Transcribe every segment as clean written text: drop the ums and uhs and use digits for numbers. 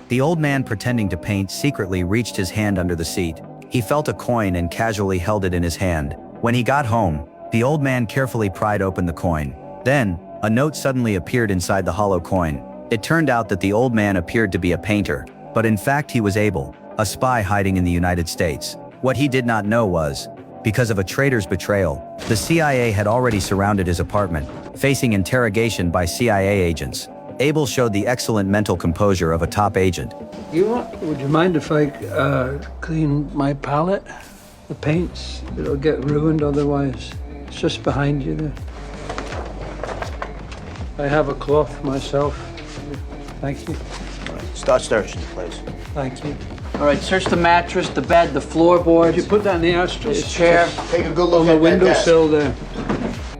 The old man, pretending to paint, secretly reached his hand under the seat. He felt a coin and casually held it in his hand. When he got home, the old man carefully pried open the coin. Then, a note suddenly appeared inside the hollow coin. It turned out that the old man appeared to be a painter, but in fact he was Abel, a spy hiding in the United States. What he did not know was, because of a traitor's betrayal, the CIA had already surrounded his apartment, facing interrogation by CIA agents. Abel showed the excellent mental composure of a top agent. Would you mind if I clean my palette? The paints, it'll get ruined otherwise. It's just behind you there. I have a cloth myself. Thank you. Start searching the place. Thank you. All right, search the mattress, the bed, the floorboards. Did you put that in the ashtray? This chair. Take a good look On at the that desk. windowsill there.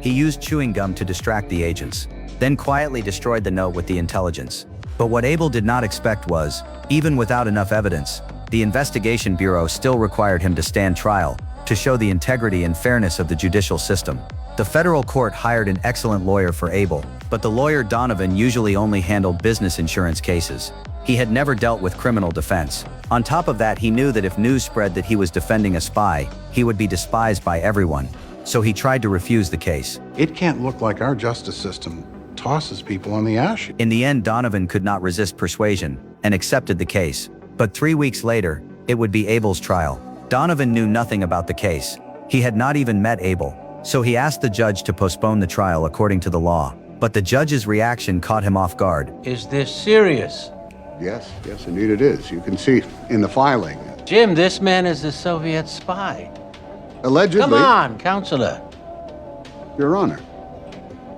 He used chewing gum to distract the agents, then quietly destroyed the note with the intelligence. But what Abel did not expect was, even without enough evidence, the Investigation Bureau still required him to stand trial, to show the integrity and fairness of the judicial system. The federal court hired an excellent lawyer for Abel, but the lawyer Donovan usually only handled business insurance cases. He had never dealt with criminal defense. On top of that, he knew that if news spread that he was defending a spy, he would be despised by everyone. So he tried to refuse the case. It can't look like our justice system tosses people on the ash heap. In the end, Donovan could not resist persuasion and accepted the case. But 3 weeks later, it would be Abel's trial. Donovan knew nothing about the case. He had not even met Abel. So he asked the judge to postpone the trial according to the law. But the judge's reaction caught him off guard. Is this serious? Yes, indeed it is. You can see in the filing. Jim, this man is a Soviet spy. Allegedly. Come on, Counselor. Your Honor.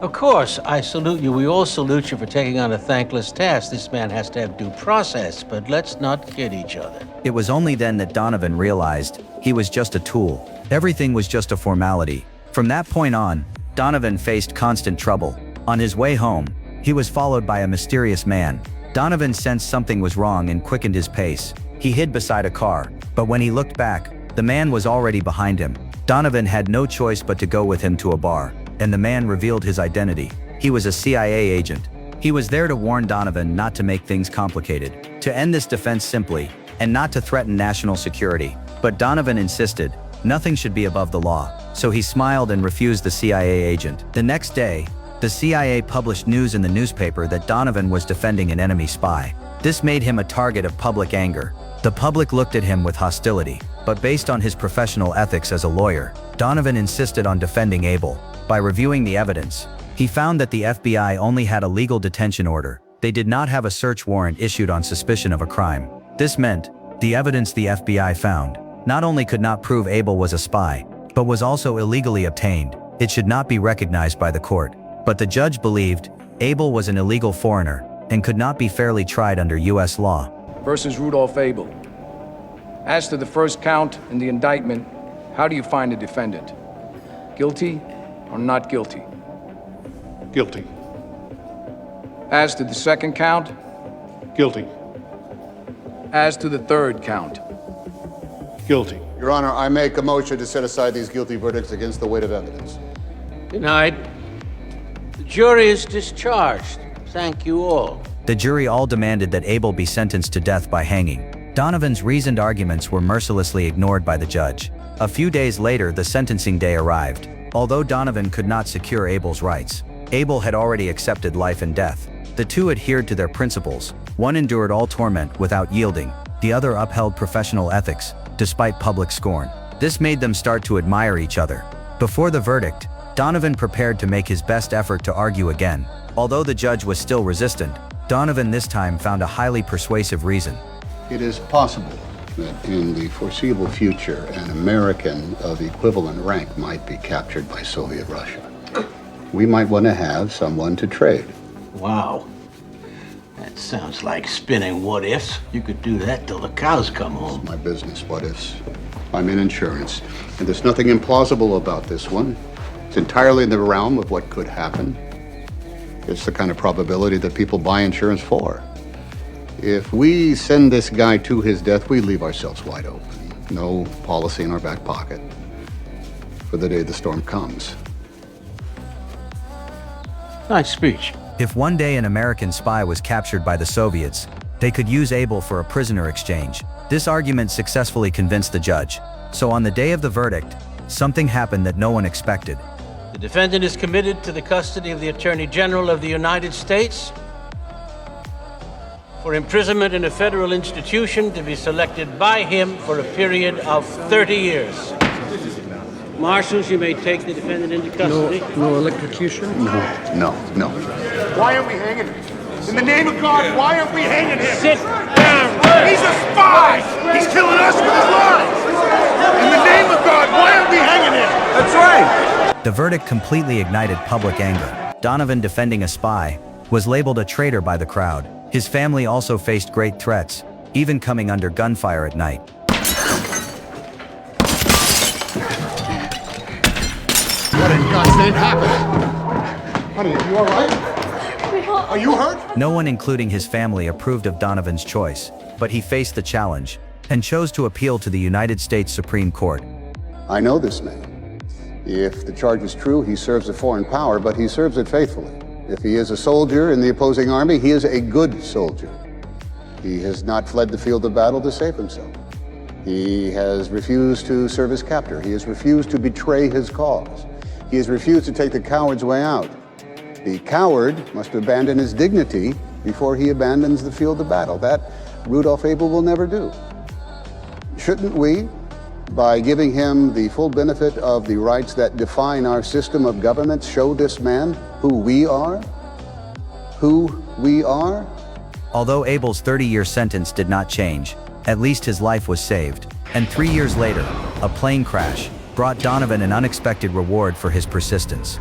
Of course, I salute you. We all salute you for taking on a thankless task. This man has to have due process, but let's not kid each other. It was only then that Donovan realized he was just a tool. Everything was just a formality. From that point on, Donovan faced constant trouble. On his way home, he was followed by a mysterious man. Donovan sensed something was wrong and quickened his pace. He hid beside a car, but when he looked back, the man was already behind him. Donovan had no choice but to go with him to a bar, and the man revealed his identity. He was a CIA agent. He was there to warn Donovan not to make things complicated, to end this defense simply, and not to threaten national security. But Donovan insisted, nothing should be above the law, so he smiled and refused the CIA agent. The next day, the CIA published news in the newspaper that Donovan was defending an enemy spy. This made him a target of public anger. The public looked at him with hostility, but based on his professional ethics as a lawyer, Donovan insisted on defending Abel. By reviewing the evidence, he found that the FBI only had a legal detention order. They did not have a search warrant issued on suspicion of a crime. This meant, the evidence the FBI found not only could not prove Abel was a spy, but was also illegally obtained. It should not be recognized by the court. But the judge believed Abel was an illegal foreigner and could not be fairly tried under U.S. law. Versus Rudolph Abel. As to the first count in the indictment, how do you find the defendant? Guilty or not guilty? Guilty. As to the second count? Guilty. As to the third count? Guilty. Your Honor, I make a motion to set aside these guilty verdicts against the weight of evidence. Denied. The jury is discharged. Thank you all. The jury all demanded that Abel be sentenced to death by hanging. Donovan's reasoned arguments were mercilessly ignored by the judge. A few days later, the sentencing day arrived. Although Donovan could not secure Abel's rights, Abel had already accepted life and death. The two adhered to their principles. One endured all torment without yielding. The other upheld professional ethics, despite public scorn. This made them start to admire each other. Before the verdict, Donovan prepared to make his best effort to argue again. Although the judge was still resistant, Donovan this time found a highly persuasive reason. It is possible that in the foreseeable future, an American of equivalent rank might be captured by Soviet Russia. We might want to have someone to trade. Wow. That sounds like spinning what ifs. You could do that till the cows come home. My business, what ifs? I'm in insurance, and there's nothing implausible about this one. It's entirely in the realm of what could happen. It's the kind of probability that people buy insurance for. If we send this guy to his death, we leave ourselves wide open. No policy in our back pocket for the day the storm comes. Nice speech. If one day an American spy was captured by the Soviets, they could use Abel for a prisoner exchange. This argument successfully convinced the judge. So on the day of the verdict, something happened that no one expected. The defendant is committed to the custody of the Attorney General of the United States for imprisonment in a federal institution to be selected by him for a period of 30 years. Marshals, you may take the defendant into custody. No electrocution? No. Why aren't we hanging him? In the name of God, why aren't we hanging him? Sit down! He's a spy! He's killing us with his lies! In the name of God, why aren't we hanging him? That's right! The verdict completely ignited public anger. Donovan, defending a spy, was labeled a traitor by the crowd. His family also faced great threats, even coming under gunfire at night. What in God's name happened? Honey, are you all right? Are you hurt? No one, including his family, approved of Donovan's choice, but he faced the challenge and chose to appeal to the United States Supreme Court. I know this man. If the charge is true, he serves a foreign power, but he serves it faithfully. If he is a soldier in the opposing army, he is a good soldier. He has not fled the field of battle to save himself. He has refused to serve his captor. He has refused to betray his cause. He has refused to take the coward's way out. The coward must abandon his dignity before he abandons the field of battle. That Rudolph Abel will never do. Shouldn't we, by giving him the full benefit of the rights that define our system of government, show this man who we are? Who we are? Although Abel's 30-year sentence did not change, at least his life was saved. And 3 years later, a plane crash brought Donovan an unexpected reward for his persistence.